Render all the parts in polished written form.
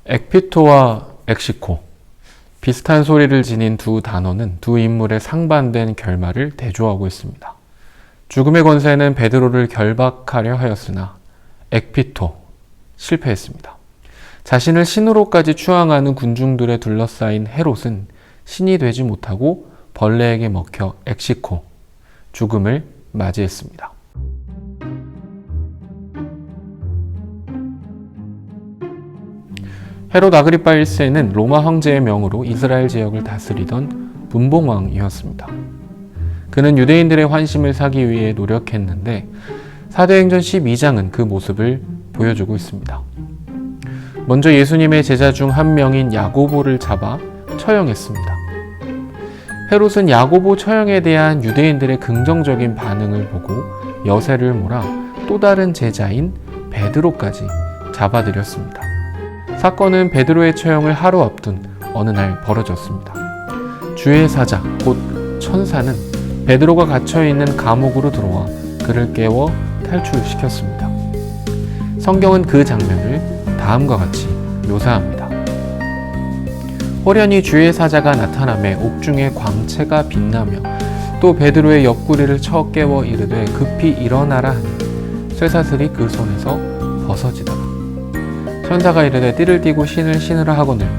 엑피토와 엑시코, 비슷한 소리를 지닌 두 단어는 두 인물의 상반된 결말을 대조하고 있습니다. 죽음의 권세는 베드로를 결박하려 하였으나 엑피토, 실패했습니다. 자신을 신으로까지 추앙하는 군중들에 둘러싸인 헤롯은 신이 되지 못하고 벌레에게 먹혀 엑시코, 죽음을 맞이했습니다. 헤롯 아그리파 1세는 로마 황제의 명으로 이스라엘 지역을 다스리던 분봉왕이었습니다. 그는 유대인들의 환심을 사기 위해 노력했는데 사도행전 12장은 그 모습을 보여주고 있습니다. 먼저 예수님의 제자 중 한 명인 야고보를 잡아 처형했습니다. 헤롯은 야고보 처형에 대한 유대인들의 긍정적인 반응을 보고 여세를 몰아 또 다른 제자인 베드로까지 잡아들였습니다. 사건은 베드로의 처형을 하루 앞둔 어느 날 벌어졌습니다. 주의 사자, 곧 천사는 베드로가 갇혀있는 감옥으로 들어와 그를 깨워 탈출시켰습니다. 성경은 그 장면을 다음과 같이 묘사합니다. 호련히 주의 사자가 나타나매 옥중에 광채가 빛나며 또 베드로의 옆구리를 쳐 깨워 이르되 급히 일어나라 하니 쇠사슬이 그 손에서 벗어지더라. 천사가 이르되 띠를 띠고 신을 신으라 하거늘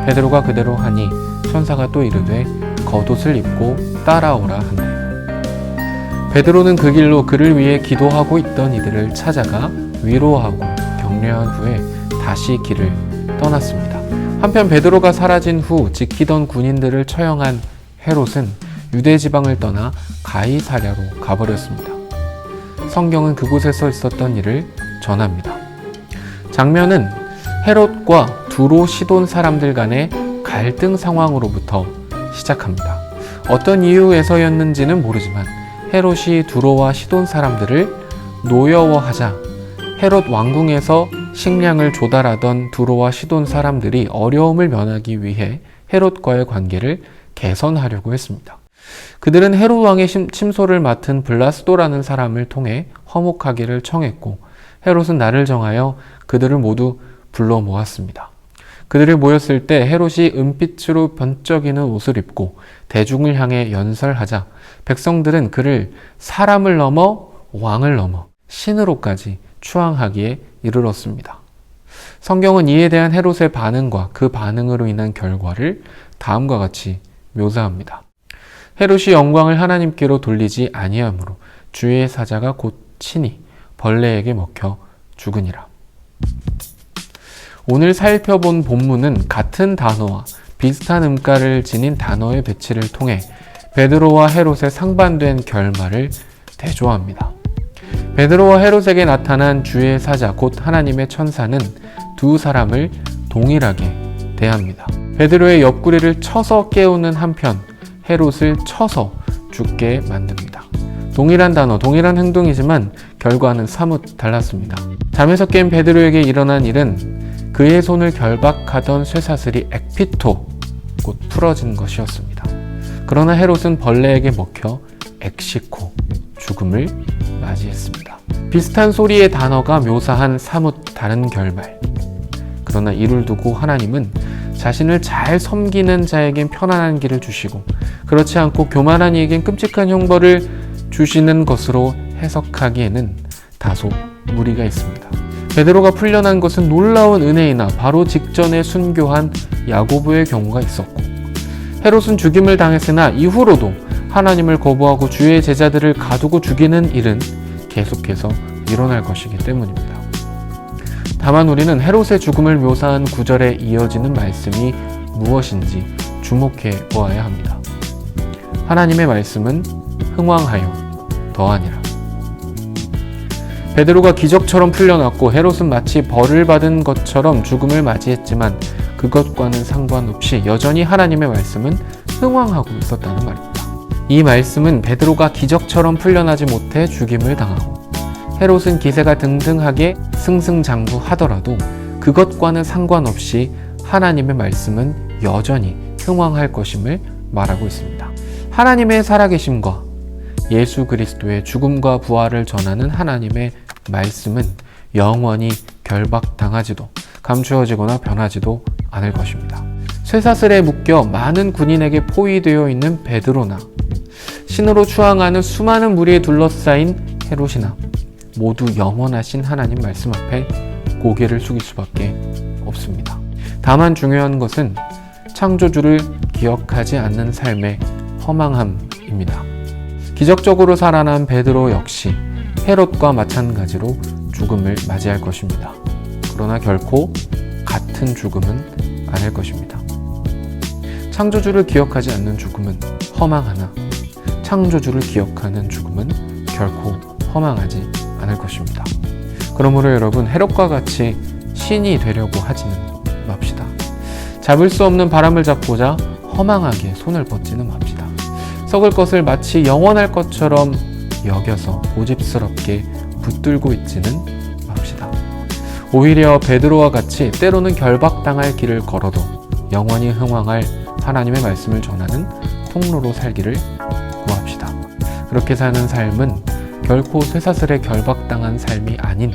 베드로가 그대로 하니 천사가 또 이르되 겉옷을 입고 따라오라 하네. 베드로는 그 길로 그를 위해 기도하고 있던 이들을 찾아가 위로하고 격려한 후에 다시 길을 떠났습니다. 한편 베드로가 사라진 후 지키던 군인들을 처형한 헤롯은 유대 지방을 떠나 가이사랴로 가버렸습니다. 성경은 그곳에서 있었던 일을 전합니다. 장면은 헤롯과 두로 시돈 사람들 간의 갈등 상황으로부터 시작합니다. 어떤 이유에서였는지는 모르지만 헤롯이 두로와 시돈 사람들을 노여워하자 헤롯 왕궁에서 식량을 조달하던 두로와 시돈 사람들이 어려움을 면하기 위해 헤롯과의 관계를 개선하려고 했습니다. 그들은 헤롯 왕의 침소를 맡은 블라스도라는 사람을 통해 화목하기를 청했고 헤롯은 날을 정하여 그들을 모두 불러 모았습니다. 그들이 모였을 때 헤롯이 은빛으로 번쩍이는 옷을 입고 대중을 향해 연설하자 백성들은 그를 사람을 넘어 왕을 넘어 신으로까지 추앙하기에 이르렀습니다. 성경은 이에 대한 헤롯의 반응과 그 반응으로 인한 결과를 다음과 같이 묘사합니다. 헤롯이 영광을 하나님께로 돌리지 아니하므로 주의 사자가 곧 친히 벌레에게 먹혀 죽으니라. 오늘 살펴본 본문은 같은 단어와 비슷한 음가를 지닌 단어의 배치를 통해 베드로와 헤롯의 상반된 결말을 대조합니다. 베드로와 헤롯에게 나타난 주의 사자 곧 하나님의 천사는 두 사람을 동일하게 대합니다. 베드로의 옆구리를 쳐서 깨우는 한편 헤롯을 쳐서 죽게 만듭니다. 동일한 단어, 동일한 행동이지만 결과는 사뭇 달랐습니다. 잠에서 깬 베드로에게 일어난 일은 그의 손을 결박하던 쇠사슬이 엑피토, 곧 풀어진 것이었습니다. 그러나 헤롯은 벌레에게 먹혀 엑시코, 죽음을 맞이했습니다. 비슷한 소리의 단어가 묘사한 사뭇 다른 결말. 그러나 이를 두고 하나님은 자신을 잘 섬기는 자에겐 편안한 길을 주시고 그렇지 않고 교만한 이에겐 끔찍한 형벌을 주시는 것으로 해석하기에는 다소 무리가 있습니다. 베드로가 풀려난 것은 놀라운 은혜이나 바로 직전에 순교한 야고보의 경우가 있었고 헤롯은 죽임을 당했으나 이후로도 하나님을 거부하고 주의 제자들을 가두고 죽이는 일은 계속해서 일어날 것이기 때문입니다. 다만 우리는 헤롯의 죽음을 묘사한 구절에 이어지는 말씀이 무엇인지 주목해 보아야 합니다. 하나님의 말씀은 흥왕하여 더하니라. 베드로가 기적처럼 풀려났고 헤롯은 마치 벌을 받은 것처럼 죽음을 맞이했지만 그것과는 상관없이 여전히 하나님의 말씀은 흥왕하고 있었다는 말입니다. 이 말씀은 베드로가 기적처럼 풀려나지 못해 죽임을 당하고 헤롯은 기세가 등등하게 승승장구하더라도 그것과는 상관없이 하나님의 말씀은 여전히 흥왕할 것임을 말하고 있습니다. 하나님의 살아계심과 예수 그리스도의 죽음과 부활을 전하는 하나님의 말씀은 영원히 결박당하지도 감추어지거나 변하지도 않을 것입니다. 쇠사슬에 묶여 많은 군인에게 포위되어 있는 베드로나 신으로 추앙하는 수많은 무리에 둘러싸인 헤롯이나 모두 영원하신 하나님 말씀 앞에 고개를 숙일 수밖에 없습니다. 다만 중요한 것은 창조주를 기억하지 않는 삶의 허망함입니다. 기적적으로 살아난 베드로 역시 헤롯과 마찬가지로 죽음을 맞이할 것입니다. 그러나 결코 같은 죽음은 아닐 것입니다. 창조주를 기억하지 않는 죽음은 허망하나 창조주를 기억하는 죽음은 결코 허망하지 않을 것입니다. 그러므로 여러분, 헤롯과 같이 신이 되려고 하지는 맙시다. 잡을 수 없는 바람을 잡고자 허망하게 손을 뻗지는 맙시다. 썩을 것을 마치 영원할 것처럼 여겨서 고집스럽게 붙들고 있지는 맙시다. 오히려 베드로와 같이 때로는 결박당할 길을 걸어도 영원히 흥왕할 하나님의 말씀을 전하는 통로로 살기를 구합시다. 그렇게 사는 삶은 결코 쇠사슬에 결박당한 삶이 아닌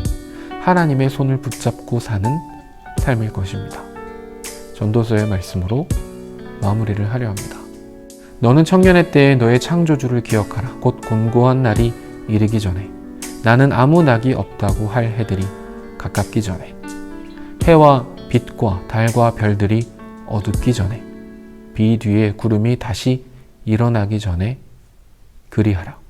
하나님의 손을 붙잡고 사는 삶일 것입니다. 전도서의 말씀으로 마무리를 하려 합니다. 너는 청년의 때에 너의 창조주를 기억하라. 곧 곤고한 날이 이르기 전에 나는 아무 낙이 없다고 할 해들이 가깝기 전에 해와 빛과 달과 별들이 어둡기 전에 비 뒤에 구름이 다시 일어나기 전에 그리하라.